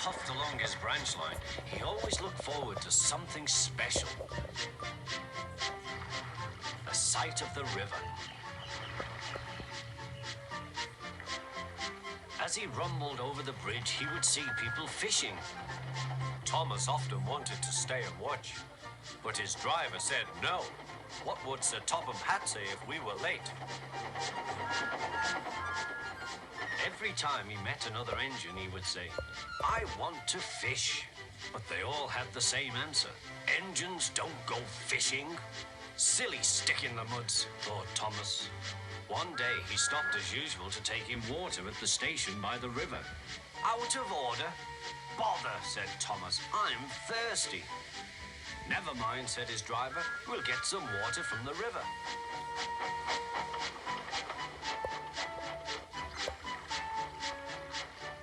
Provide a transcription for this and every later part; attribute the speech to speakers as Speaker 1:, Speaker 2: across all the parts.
Speaker 1: puffed along his branch line, he always looked forward to something special. The sight of the river. As he rumbled over the bridge, he would see people fishing. Thomas often wanted to stay and watch, but his driver said no. What would Sir Topham Hatt say if we were late? Every time he met another engine, he would say, "I want to fish." But they all had the same answer. Engines don't go fishing. Silly stick in the muds, thought Thomas. One day he stopped as usual to take him water at the station by the river. "Out of order?" "Bother," said Thomas. "I'm thirsty." "Never mind," said his driver. "We'll get some water from the river."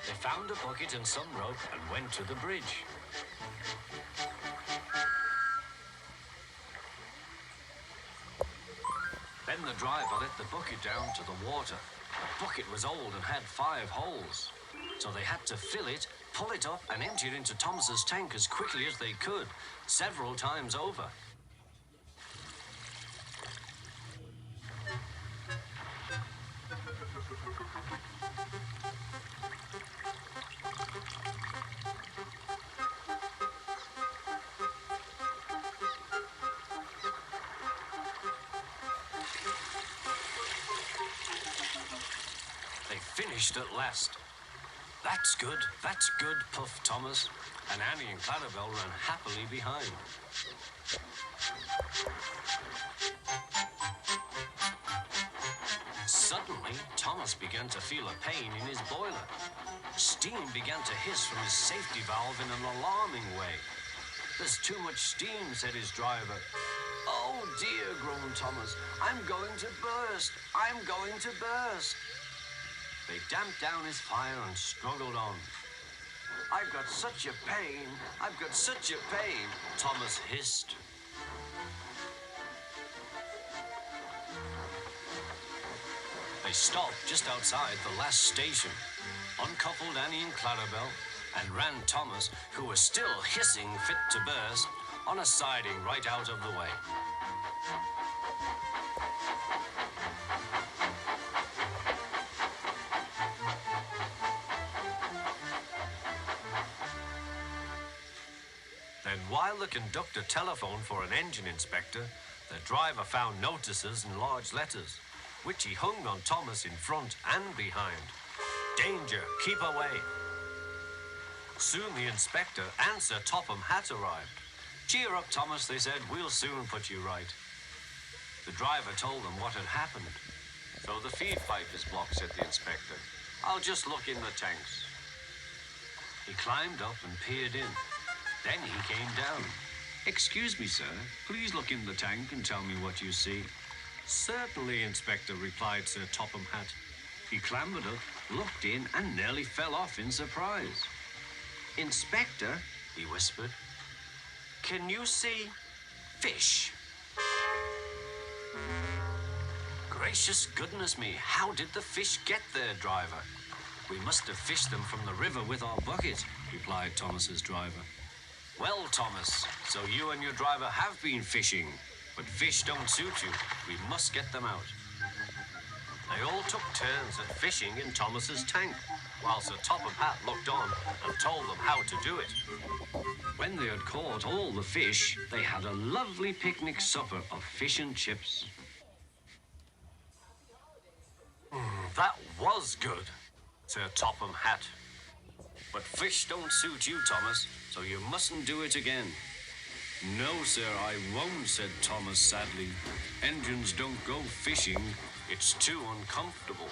Speaker 1: They found a bucket and some rope and went to the bridge. Then the driver let the bucket down to the water. The bucket was old and had 5 holes. So they had to fill it, pull it up, and empty it into Thomas's tank as quickly as they could, several times over. They finished at last. That's good, puffed Thomas, and Annie and Clarabel ran happily behind. Suddenly, Thomas began to feel a pain in his boiler. Steam began to hiss from his safety valve in an alarming way. "There's too much steam," said his driver. "Oh dear," groaned Thomas. "I'm going to burst. I'm going to burst." They damped down his fire and struggled on. "I've got such a pain. I've got such a pain," Thomas hissed. They stopped just outside the last station, uncoupled Annie and Clarabel, and ran Thomas, who was still hissing fit to burst, on a siding right out of the way. Then while the conductor telephoned for an engine inspector, the driver found notices in large letters, which he hung on Thomas in front and behind. "Danger, keep away." Soon the inspector and Sir Topham Hatt arrived. "Cheer up, Thomas," they said. "We'll soon put you right." The driver told them what had happened. "So the feed pipe is blocked," said the inspector. "I'll just look in the tanks." He climbed up and peered in. Then he came down. "Excuse me, sir. Please look in the tank and tell me what you see." "Certainly, Inspector," replied Sir Topham Hatt. He clambered up, looked in, and nearly fell off in surprise. "Inspector," he whispered, "can you see fish?" "Gracious goodness me, how did the fish get there, driver?" "We must have fished them from the river with our bucket," replied Thomas's driver. "Well, Thomas, so you and your driver have been fishing, but fish don't suit you. We must get them out." They all took turns at fishing in Thomas's tank, while Sir Topham Hatt looked on and told them how to do it. When they had caught all the fish, they had a lovely picnic supper of fish and chips. That was good, Sir Topham Hatt. "But fish don't suit you, Thomas, so you mustn't do it again." "No, sir, I won't," said Thomas sadly. "Engines don't go fishing. It's too uncomfortable."